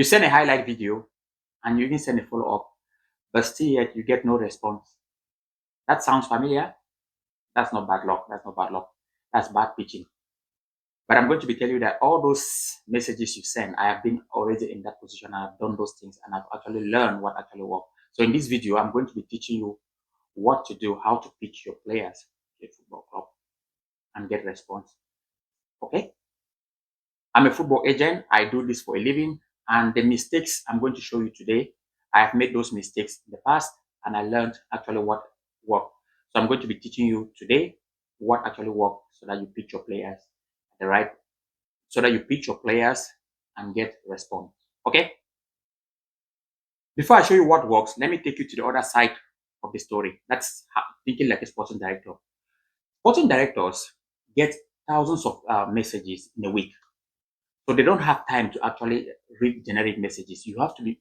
You send a highlight video and you even send a follow-up, but still yet you get no response. That sounds familiar? That's not bad luck. That's not bad luck. That's bad pitching. But I'm going to be telling you that all those messages you send, I have been already in that position. I've done those things and I've actually learned what actually works. So in this video, I'm going to be teaching you what to do, how to pitch your players to a football club and get response. Okay? I'm a football agent. I do this for a living. And the mistakes I'm going to show you today, I have made those mistakes in the past and I learned actually what worked. So I'm going to be teaching you today what actually worked so that you pitch your players the right, so that you pitch your players and get response. Okay? Before I show you what works, let me take you to the other side of the story. That's thinking like a sporting director. Sporting directors get thousands of messages in a week. So they don't have time to actually read generic messages. I have to be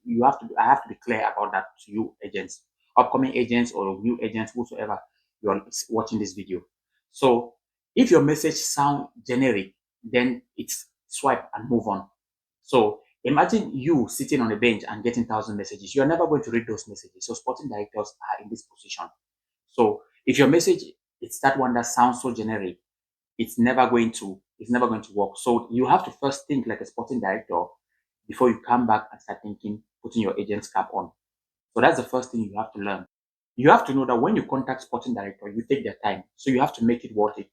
clear about that to you agents, upcoming agents or new agents, whosoever you are watching this video. So if your message sound generic, then it's swipe and move on. So imagine you sitting on a bench and getting 1,000 messages. You're never going to read those messages. So sporting directors are in this position. So if your message is that one that sounds so generic, it's never going to work. So you have to first think like a sporting director before you come back and start thinking, putting your agent's cap on. So that's the first thing you have to learn. You have to know that when you contact sporting director, you take their time. So you have to make it worth it.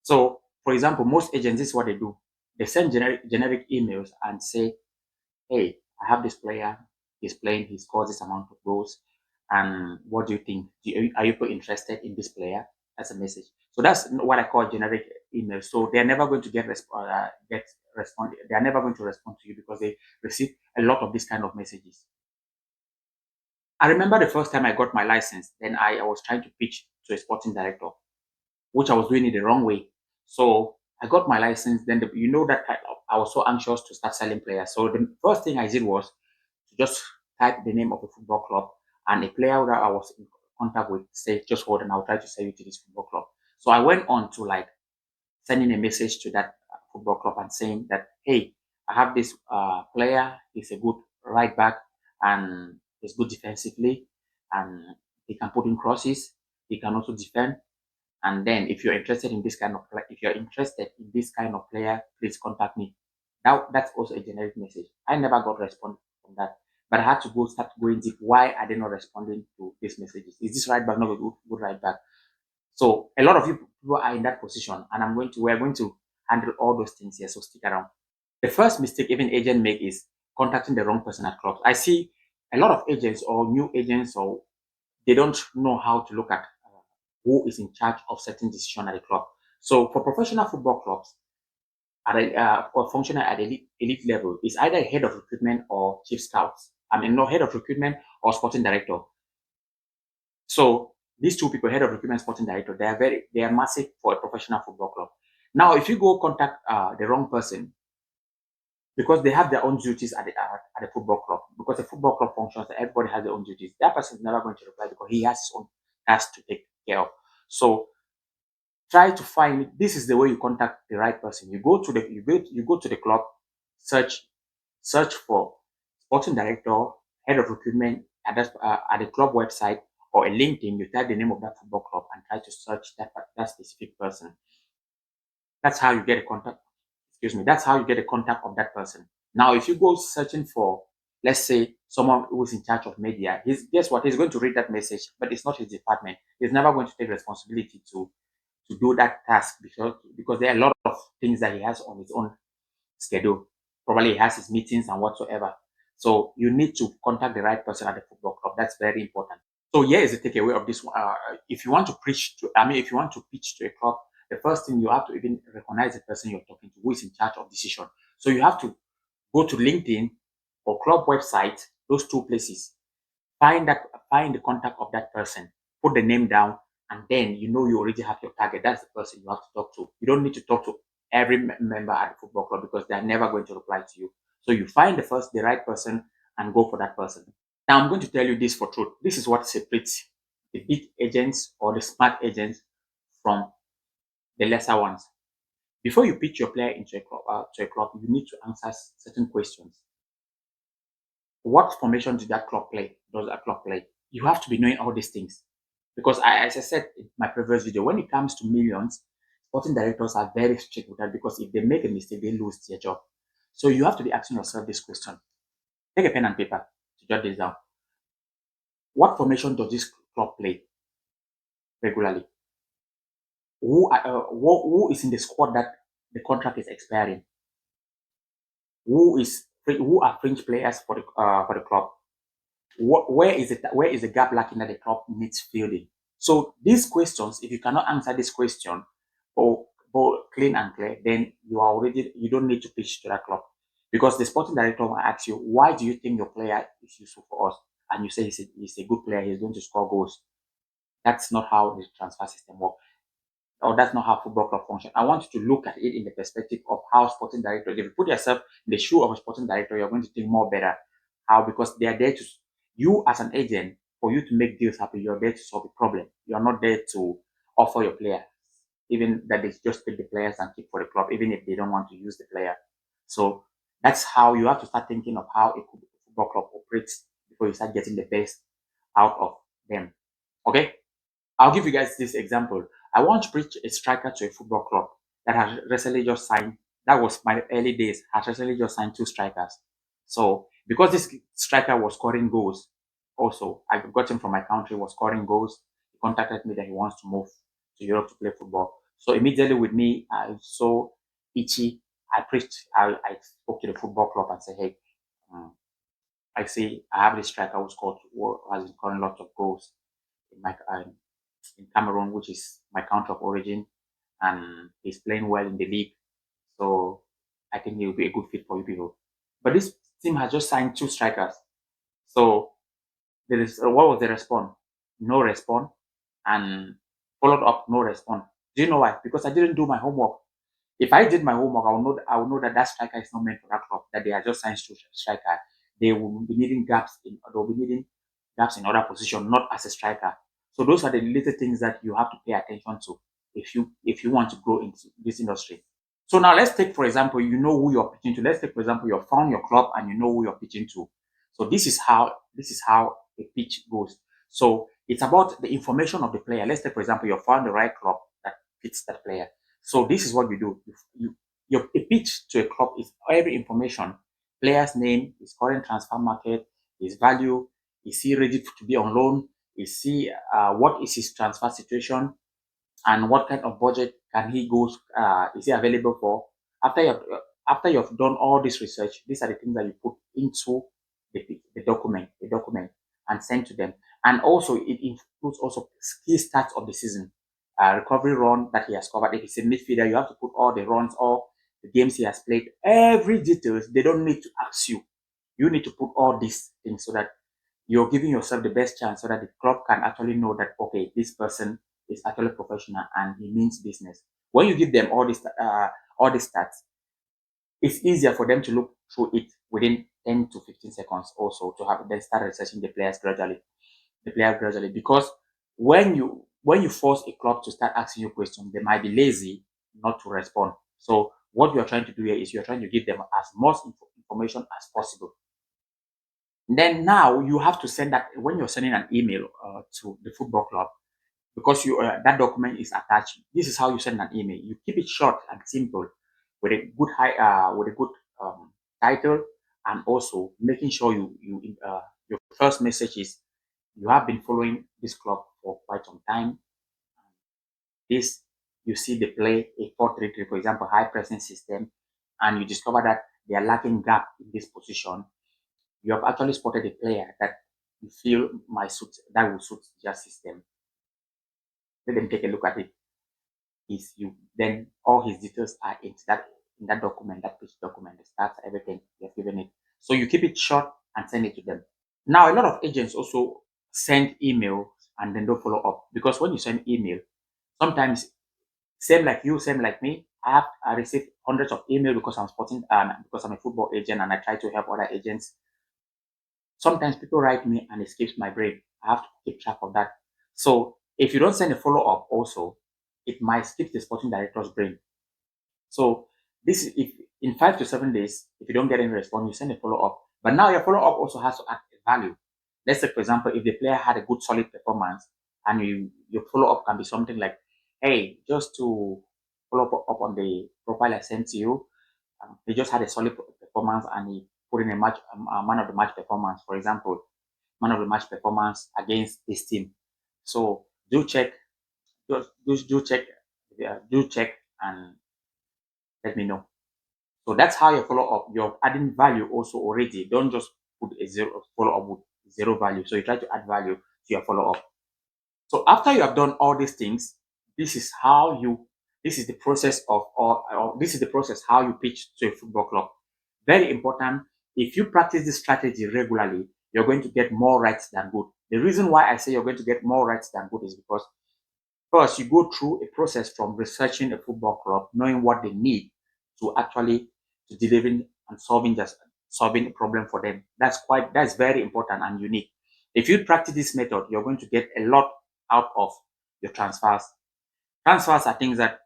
So for example, most agents, this is what they do. They send generic emails and say, hey, I have this player, he's playing, he scores this amount of goals. And what do you think? Are you interested in this player? As a message. So that's what I call generic email. So they're never going to respond. They're never going to respond to you because they receive a lot of this kind of messages. I remember the first time I got my license, then I was trying to pitch to a sporting director, which I was doing it the wrong way. So I got my license. Then that I was so anxious to start selling players. So the first thing I did was to just type the name of a football club and a player that I was in contact with say, just hold on, I'll try to sell you to this football club. So I went on to like sending a message to that football club and saying that, hey, I have this player. He's a good right back and he's good defensively and he can put in crosses. He can also defend. And then if you're interested in this kind of player, please contact me. Now that's also a generic message. I never got response from that. But I had to start going deep. Why are they not responding to these messages? Is this right back not a good right back? So a lot of you people are in that position, and we're going to handle all those things here. So stick around. The first mistake even agents make is contacting the wrong person at clubs. I see a lot of agents or new agents, or they don't know how to look at who is in charge of certain decision at the club. So for professional football clubs, or functional at elite level, is either head of recruitment or chief scouts. I mean, no, head of recruitment or sporting director. So these two people, head of recruitment, sporting director, they are massive for a professional football club. Now, if you go contact the wrong person, because they have their own duties at the football club, because the football club functions, everybody has their own duties. That person is never going to reply because he has his own tasks to take care of. So try to find. This is the way you contact the right person. You go to the club, search for sporting director, head of recruitment at the club website or a LinkedIn. You type the name of that football club and try to search that specific person. That's how you get a contact. That's how you get a contact of that person. Now, if you go searching for, let's say, someone who is in charge of media, guess what? He's going to read that message, but it's not his department. He's never going to take responsibility to do that task because there are a lot of things that he has on his own schedule. Probably he has his meetings and whatsoever. So you need to contact the right person at the football club. That's very important. So here is the takeaway of this one. If you want to pitch to a club, the first thing you have to even recognize the person you're talking to, who is in charge of decision. So you have to go to LinkedIn or club website, those two places. Find the contact of that person, put the name down, and then you already have your target. That's the person you have to talk to. You don't need to talk to every member at the football club because they're never going to reply to you. So you find the right person and go for that person. Now I'm going to tell you this for truth. This is what separates the big agents or the smart agents from the lesser ones. Before you pitch your player into a club, you need to answer certain questions. What formation did that club play? Does that club play? You have to be knowing all these things. Because as I said in my previous video, when it comes to millions, sporting directors are very strict with that because if they make a mistake, they lose their job. So you have to be asking yourself this question. Take a pen and paper to jot this down. What formation does this club play regularly? Who is in the squad that the contract is expiring? Who are fringe players for the club? Where is the gap lacking that the club needs fielding? So these questions, if you cannot answer this question or clean and clear, then you don't need to pitch to that club. Because the sporting director will ask you, why do you think your player is useful for us? And you say he's a good player, he's going to score goals. That's not how the transfer system works. Or that's not how football club function. I want you to look at it in the perspective of how sporting director. If you put yourself in the shoe of a sporting director, you're going to think more better. How? Because they are there to you as an agent, for you to make deals happen. You're there to solve a problem. You're not there to offer your player, even that they just take the players and keep for the club, even if they don't want to use the player. So that's how you have to start thinking of how a football club operates before you start getting the best out of them. Okay. I'll give you guys this example. I want to preach a striker to a football club that has recently just signed. That was my early days. Has recently just signed 2 strikers. So because this striker was scoring goals, also I got him from my country, was scoring goals. He contacted me that he wants to move to Europe to play football. So immediately with me, I saw itchy. I preached. I spoke to the football club and said, hey, I see I have this striker who has been scoring lots of goals in my in Cameroon, which is my country of origin, and he's playing well in the league. So I think he will be a good fit for you people. But this team has just signed 2 strikers. So there is what was the response? No response, and followed up, no response. Do you know why? Because I didn't do my homework. If I did my homework, I will know that that striker is not meant for that club. That they are just signed 2 striker. They will be needing gaps in. They will be needing gaps in other position, not as a striker. So those are the little things that you have to pay attention to if you want to grow into this industry. So now let's take, for example, you know who you're pitching to. Let's take, for example, you found your club and you know who you're pitching to. So this is how a pitch goes. So it's about the information of the player. Let's take, for example, you found the right club that fits that player. So this is what you do. A pitch to a club is every information: player's name, his current transfer market, his value, is he ready to be on loan, is he what is his transfer situation, and what kind of budget can he go is he available for. After you've done all this research, these are the things that you put into the document and send to them. And also it includes also key stats of the season, recovery run that he has covered. If it's a midfielder, you have to put all the runs, all the games he has played, every details. They don't need to ask you. You need to put all these things so that you're giving yourself the best chance, so that the club can actually know that, okay, this person is actually professional and he means business. When you give them all these stats, it's easier for them to look through it within 10 to 15 seconds also, to have then start researching the players gradually. Because when you force a club to start asking you questions, they might be lazy not to respond. So what you're trying to do here is you're trying to give them as much information as possible. Then now you have to send that when you're sending an email to the football club, because that document is attached. This is how you send an email. You keep it short and simple, with a good title, and also making sure your first message is you have been following this club for quite some time. This, you see they play a 4-3-3, for example, high pressing system, and you discover that they are lacking gap in this position. You have actually spotted a player that you feel that will suit your system. Let them take a look at it. Then all his details are in that document, that pitch document, the stats, everything you have given it. So you keep it short and send it to them. Now a lot of agents also send email and then don't follow up, because when you send email, sometimes same like you, same like me, I receive hundreds of emails because because I'm a football agent and I try to help other agents. Sometimes people write me and it skips my brain. I have to keep track of that. So if you don't send a follow-up also, it might skip the sporting director's brain. So this is if in 5 to 7 days, if you don't get any response, you send a follow-up. But now your follow-up also has to add value. Let's say, for example, if the player had a good solid performance, and your follow-up can be something like, hey, just to follow up on the profile I sent to you, he just had a solid performance and he put in a match, man of the match performance, for example, man of the match performance against this team. So do check, do check, do check and let me know. So that's how you follow up. You're adding value also already. Don't just put a zero follow up with zero value. So you try to add value to your follow up. So after you have done all these things, this is how you, this is the process of, or this is the process how you pitch to a football club. Very important. If you practice this strategy regularly, you're going to get more rights than good. The reason why I say you're going to get more rights than good is because first, you go through a process from researching a football club, knowing what they need to actually to delivering and solving a problem for them. That's very important and unique. If you practice this method, you're going to get a lot out of your transfers. Transfers are things that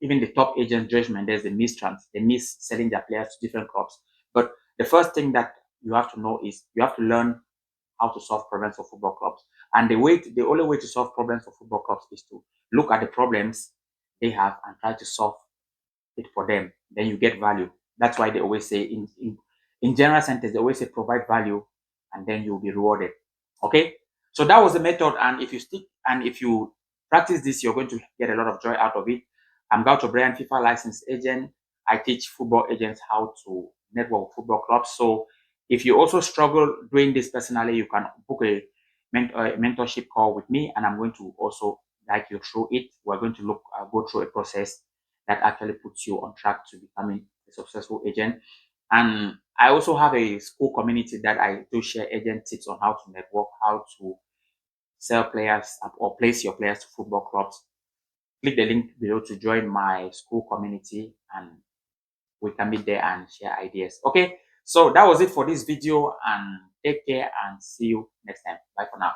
even the top agent judgment, there's they miss selling their players to different clubs. But the first thing that you have to know is you have to learn how to solve problems for football clubs. And the only way to solve problems for football clubs is to look at the problems they have and try to solve it for them. Then you get value. That's why they always say in general sentence, they always say provide value and then you'll be rewarded. Okay. So that was the method. And if you stick and if you practice this, you're going to get a lot of joy out of it. I'm Gaucho Brian, FIFA licensed agent. I teach football agents how to network with football clubs. So if you also struggle doing this personally, you can book a mentorship call with me, and I'm going to also guide you through it. We're going to go through a process that actually puts you on track to becoming a successful agent. And I also have a Skool community that I do share agent tips on how to network, how to sell players or place your players to football clubs. Click the link below to join my Skool community and we can meet there and share ideas. Okay, so that was it for this video and take care and see you next time. Bye for now.